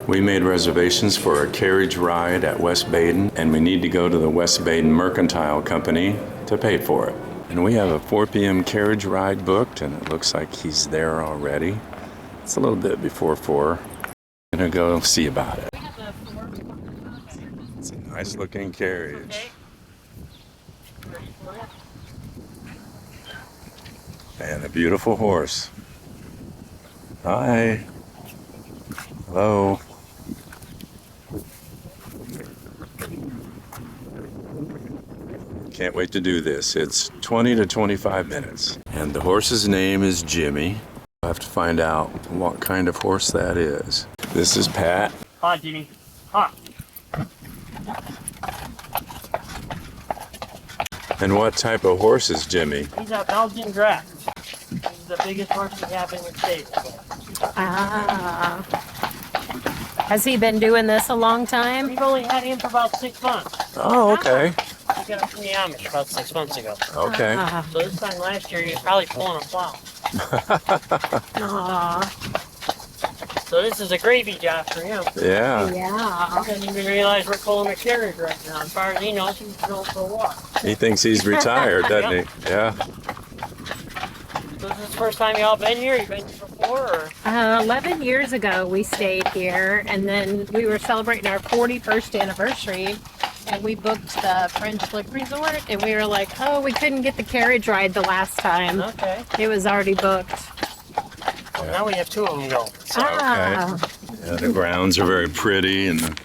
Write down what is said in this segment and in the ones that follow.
We made reservations for a carriage ride at West Baden, and we need to go to the West Baden Mercantile Company to pay for it. And we have a 4 p.m. carriage ride booked, and it looks like he's there already. It's a little bit before 4. I'm gonna go see about it. It's a nice looking carriage. And a beautiful horse. Hi. Hello. Can't wait to do this. It's 20 to 25 minutes. And the horse's name is Jimmy. I'll have to find out what kind of horse that is. This is Pat. Hi, Jimmy. Hi. And what type of horse is Jimmy? He's a Belgian draft. He's the biggest horse we have in the state. Ah. Has he been doing this a long time? We've only had him for about 6 months. Oh, okay. We got him from the Amish about 6 months ago. Okay. So this time last year, he was probably pulling a plow. So this is a gravy job for him. Yeah. Yeah. He doesn't even realize we're pulling a carriage right now. As far as he knows, he's going for a walk. He thinks he's retired, doesn't he? Yeah. So this is the first time y'all been here? You've been here before? Or? 11 years ago we stayed here, and then we were celebrating our 41st anniversary, and we booked the French Lick Resort, and we were like, oh, we couldn't get the carriage ride the last time. Okay. It was already booked. Well, now we have 2 of them going. So. Ah. Yeah, the grounds are very pretty, and the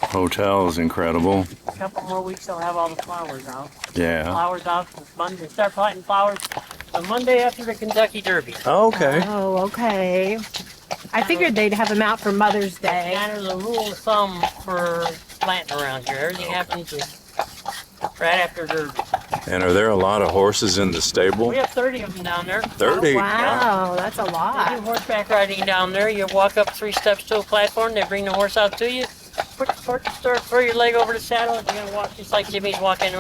hotel is incredible. A couple more weeks, they'll have all the flowers out. Yeah. Flowers out this Monday. Start planting flowers the Monday after the Kentucky Derby. Okay. Oh, okay. I figured they'd have them out for Mother's Day. Kind of the rule of thumb for planting around here. Everything happens right after Derby. And are there a lot of horses in the stable? We have 30 of them down there. 30? Wow, that's a They do lot. horseback riding down there. You walk up 3 steps to a platform, they bring the horse out to you, throw your leg over the saddle, and you're going to walk just like Jimmy's walking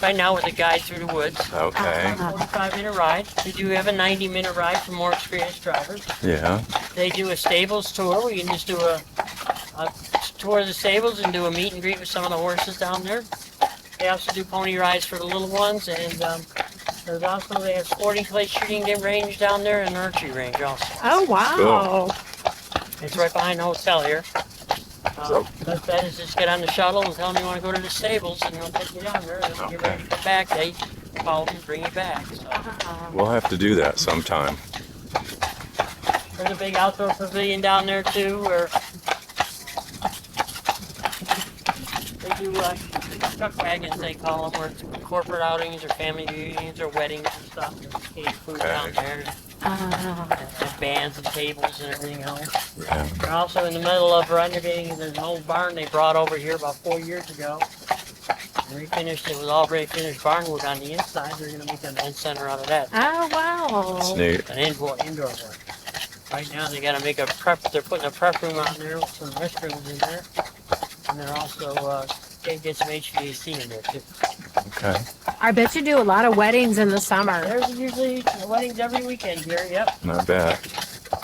right now with a guide through the woods. Okay. 45-minute ride. We do have a 90-minute ride for more experienced drivers. Yeah. They do a stables tour where you can just do a tour of the stables and do a meet and greet with some of the horses down there. They also do pony rides for the little ones, and there's also, they have sporting clay shooting range down there and archery range also. Oh, wow. It's right behind the hotel here. Best bet is just get on the shuttle and tell them you want to go to the stables, and they'll take you down there. And when you're ready to come back, they call them and bring you back. So. We'll have to do that sometime. There's a big outdoor pavilion down there too, where they do truck wagons, they call them, where it's corporate outings or family reunions or weddings and stuff. There's food down there. There's bands and tables and everything else. Yeah. We're also in the middle of renovating. There's an old barn they brought over here about 4 years ago. And refinished it with all refinished barnwood on the inside. They're going to make an event center out of that. Oh, wow. It's neat. An indoor work. Right now they got to make a prep. They're putting a prep room out there with some restrooms in there, and they're also they get some HVAC in there too. Okay. I bet you do a lot of weddings in the summer. There's usually weddings every weekend here. Yep. Not bad.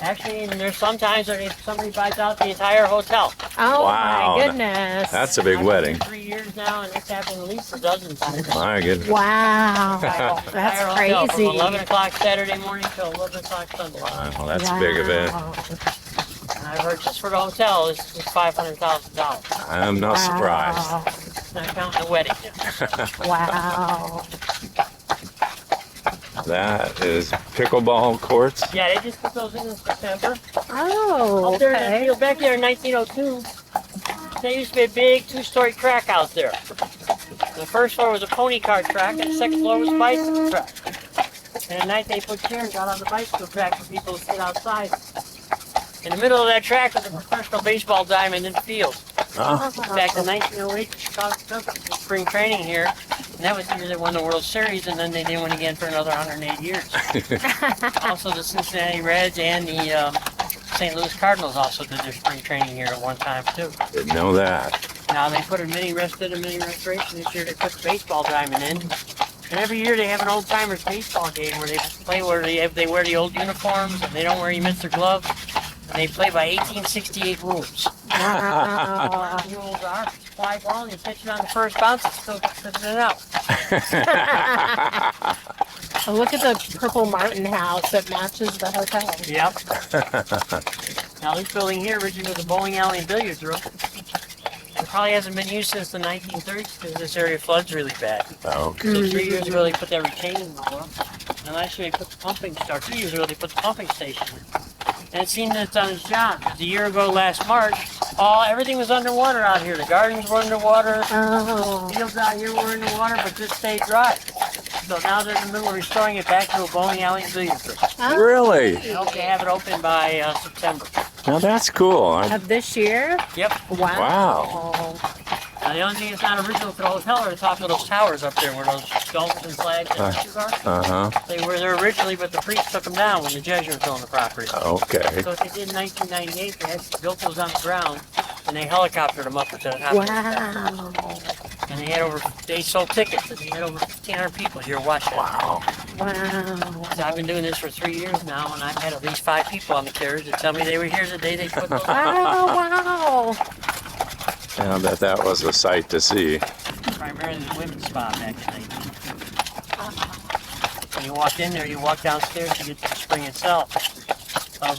Actually, and there's sometimes that somebody buys out the entire hotel. Oh, Wow. my goodness. That's a big I've wedding. been 3 years now, and it's happened at least a dozen times. My goodness. Wow. Entire That's hotel, crazy. From 11 o'clock Saturday morning till 11 o'clock Sunday. Well, that's a big event. And I've heard just for the hotel is $500,000. I'm not surprised. Not counting the wedding. Wow. That is pickleball courts. Yeah, they just put those in September. Oh, Up there in that okay. field back there in 1902, there used to be a big 2-story track out there. The first floor was a pony car track, and the second floor was a bicycle track. And at night they put chairs out on the bicycle track for people to sit outside. In the middle of that track was a professional baseball diamond in the field. Oh, Back in 1908, Chicago Cubs did spring training here, and that was the year they won the World Series, and then they didn't win again for another 108 years. Also, the Cincinnati Reds and the St. Louis Cardinals also did their spring training here at one time too. didn't know that. Now they put a mini restoration this year. They put the baseball diamond in, and every year they have an old timers baseball game where they play where they wear the old uniforms and they don't wear any mitts or gloves. And they play by 1868 rules. Wow. Rules are fly ball and you pitch it on the first bounce, it's still sitting it out. Oh, look at the purple Martin house that matches the hotel. Yep. Now this building here originally was a bowling alley and billiards room. It probably hasn't been used since the 1930s because this area floods really bad. Okay. So 3 years ago they put that retaining wall up. And last year they put the pumping, or 2 years ago they put the pumping station in. And it seemed that it's on its job. Because a year ago last March, everything was underwater out here. The gardens were underwater. Oh. Fields out here were underwater, but just stayed dry. So now they're in the middle of restoring it back to a bowling alley and billiards room. Really? They hope to have it open by September. Now that's cool. Of this year? Yep. Wow. Now the only thing that's not original to the hotel are the top of those towers up there where those dolphins and flags and issues are. Uh-huh. They were there originally, but the priests took them down when the Jesuits owned the property. Okay. So what they did in 1998, they had built those on the ground, and they helicoptered them up to the top. Wow. And they sold tickets, and they had over 1,500 people here watching. Wow. Wow. So I've been doing this for 3 years now, and I've had at least 5 people on the carriage that tell me they were here the day they put those on. Oh, wow. Yeah, I bet that was a sight to see. Primarily the women's spa back in 19. When you walk in there, you walk downstairs to get to the spring itself.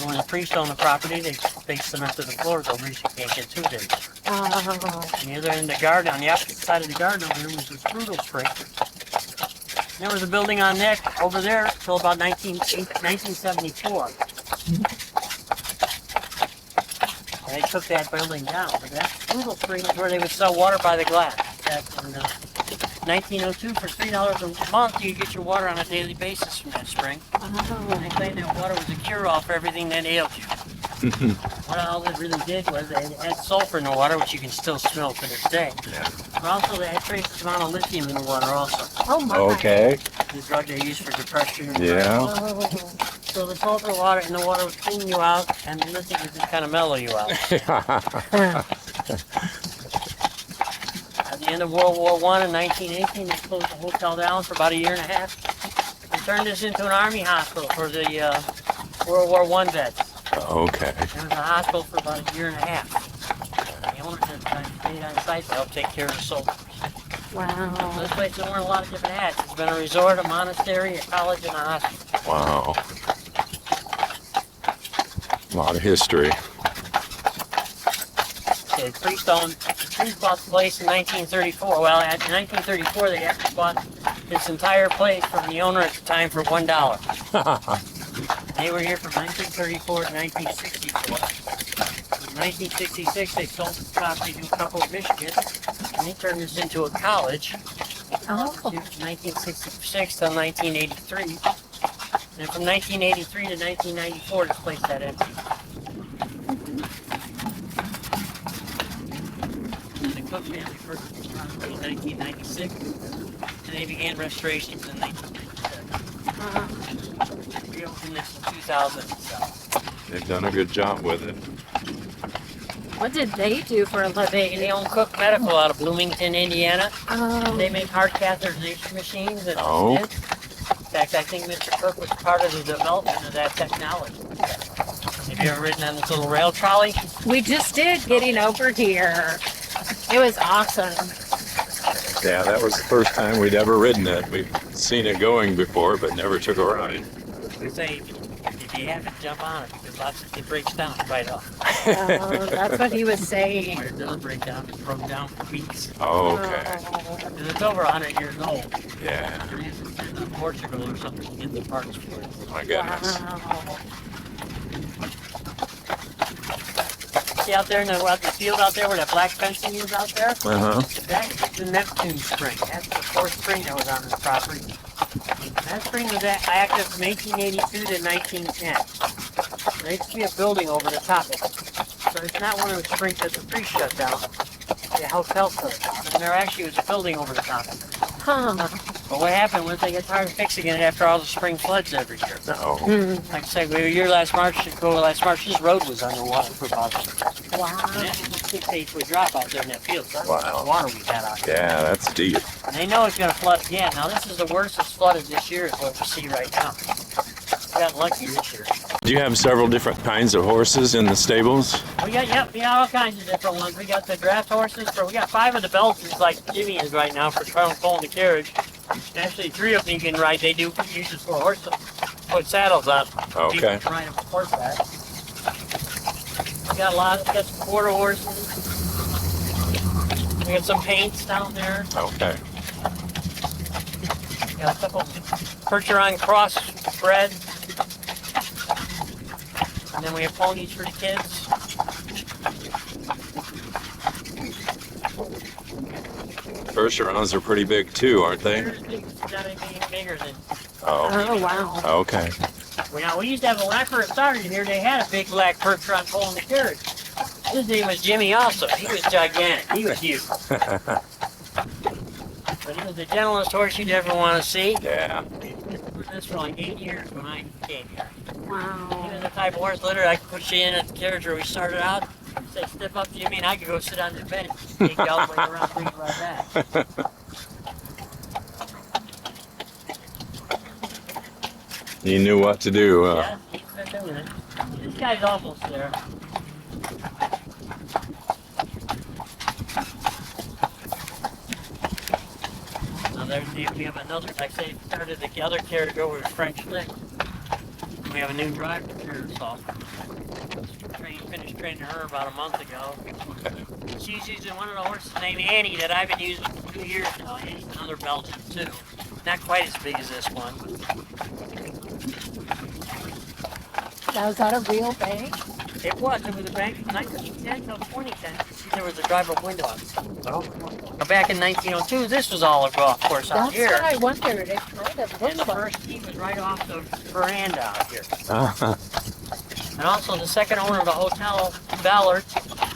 When the priests owned the property, they cemented the floors over so you can't get too dirty. Oh. On the other end of the garden, on the opposite side of the garden over there was the Brutal Spring. There was a building on that over there until about 1974. And they took that building down. But that Brutal Spring is where they would sell water by the glass. Back in 1902, for $3 a month, you get your water on a daily basis from that spring. And they claimed that water was a cure-all for everything that ailed you. What all it really did was they had sulfur in the water, which you can still smell to this day. But also they had traces amount of lithium in the water also. Oh, my. Okay. The drug they use for depression. Yeah. Oh. So the sulfur water in the water would clean you out, and the lithium would just kind of mellow you out. At the end of World War I in 1918, they closed the hotel down for about 1.5 years. They turned this into an army hospital for the World War I vets. Okay. It was a hospital for about 1.5 years. The owners had stayed on site to help take care of the soldiers. Wow. So this place has worn a lot of different hats. It's been a resort, a monastery, a college, and a hospital. Wow. A lot of history. Okay, the priest bought the place in 1934. Well, in 1934, they actually bought this entire place from the owner at the time for $1. They were here from 1934 to 1964. In 1966, they sold the property to a couple of Michigans, and they turned this into a college. Oh. From 1966 to 1983. And from 1983 to 1994, this place got empty. The Cook family purchased the property in 1996, and they began restorations in 1997. Reopened this in 2007. They've done a good job with it. What did they do for a living? They own Cook Medical out of Bloomington, Indiana. Oh. They make heart catheterization machines and Oh. stents. In fact, I think Mr. Cook was part of the development of that technology. Have you ever ridden on this little rail trolley? We just did getting over here. It was awesome. Yeah, that was the first time we'd ever ridden it. We've seen it going before, but never took a ride. They say if you have to jump on it, because lots of it breaks down right off. Oh, that's what he was saying. When it doesn't break down, it's broken down for weeks. Oh, okay. Because it's over 100 years old. Yeah. You're going to send to Portugal or something to get the parts for it. My goodness. Wow. See out there in the field out there where that black fencing is out there? Uh-huh. That's the Neptune spring. That's the fourth spring that was on this property. That spring was active from 1882 to 1910. There used to be a building over the top of it. So it's not one of the springs that the priest shut down. The hotel shut it down. And there actually was a building over the top of it. Huh. But what happened was they got tired of fixing it after all the spring floods every year. Oh. Like I said, we were here last March, this road was underwater for about Wow. 6 to 8 foot drop out there in that field. That's Wow. how much water we had out here. Yeah, that's deep. And they know it's going to flood again. Now this is the worst it's flooded this year is what we see right now. We got lucky this year. Do you have several different kinds of horses in the stables? We got all kinds of different ones. We got the draft horses. We got 5 of the Belters like Jimmy is right now for trying to pull in the carriage. Actually, 3 of them you can ride. They do use it for a horse to put saddles on. Okay. You can ride them horseback. We got we got some quarter horses. We got some paints down there. Okay. We got a couple Percheron crossbred. And then we have ponies for the kids. Percherons are pretty big too, aren't they? They're not anything bigger than. Oh, wow. Okay. We used to have a lacquer sergeant here. They had a big black Percheron pulling the carriage. His name was Jimmy also. He was gigantic. He was huge. But he was the gentlest horse you'd ever want to see. Yeah. He was this for like 8 years when I came here. He Wow. was the type of horse litter I could push you in at the carriage where we started out. Say, step up, Jimmy, and I could go sit on the bench. Take you all the way around, bring you right back. You knew what to do. Yeah, he's been doing it. This guy's almost there. Now we have another, like I say, started the other carriage over with French Lick. We have a new driver here, so finished training her about a month ago. She's using one of the horses named Annie that I've been using for 2 years now. Annie's another Belgian too. Not quite as big as this one. Now, is that a real bank? It was a bank from 1910 till 2010. There was a drive-up window on it. Oh. Back in 1902, this was all a golf course out That's here. what I wondered. It kind of And looks the like. first tee was right off the veranda out here. Uh-huh. And also the second owner of the hotel, Ballard,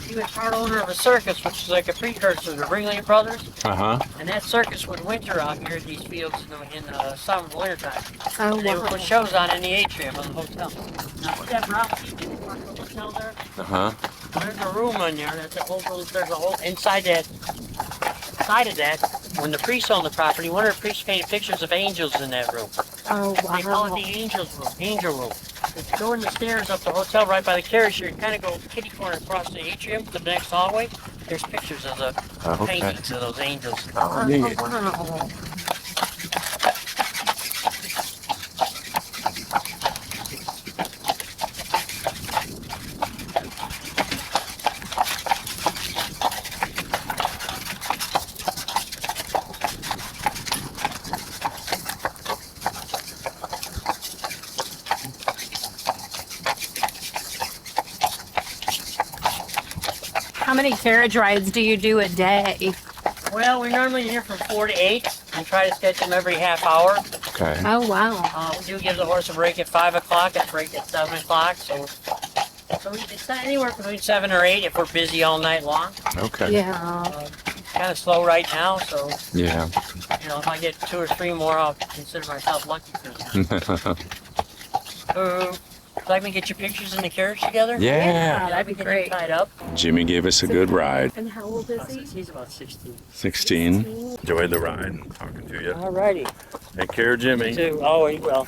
he was part owner of a circus, which is like a precursor to the Ringling Brothers. Uh-huh. And that circus would winter out here at these fields in the summer, wintertime. Oh, They would wow. put shows on in the atrium of the hotel. Now, what's that route? The hotel there? Uh-huh. There's a room in there. There's a whole inside that. Side of that, when the priest owned the property, one of the priests painted pictures of angels in that room. Oh, They call it wow. the angels room, angel room. If you go in the stairs up the hotel right by the carriage, you kind of go kitty corner across the atrium to the next hallway. There's pictures of the Okay. paintings of those angels. Oh, neat. Wow. How many carriage rides do you do a day? Well, we're normally here from 4 to 8. We try to schedule them every half hour. Okay. Oh, wow. We do give the horse a break at 5 o'clock and a break at 7 o'clock. So it's not anywhere between 7 or 8 if we're busy all night long. Okay. Yeah. Kind of slow right now, so Yeah. if I get 2 or 3 more, I'll consider myself lucky for that. Would you like me to get your pictures in the carriage together? Yeah. That'd be Get great. them tied up. Jimmy gave us a good ride. And how old is he? He's about 16. 16. Enjoyed the ride. Talking to you. Alrighty. Take care, Jimmy. Oh, he will.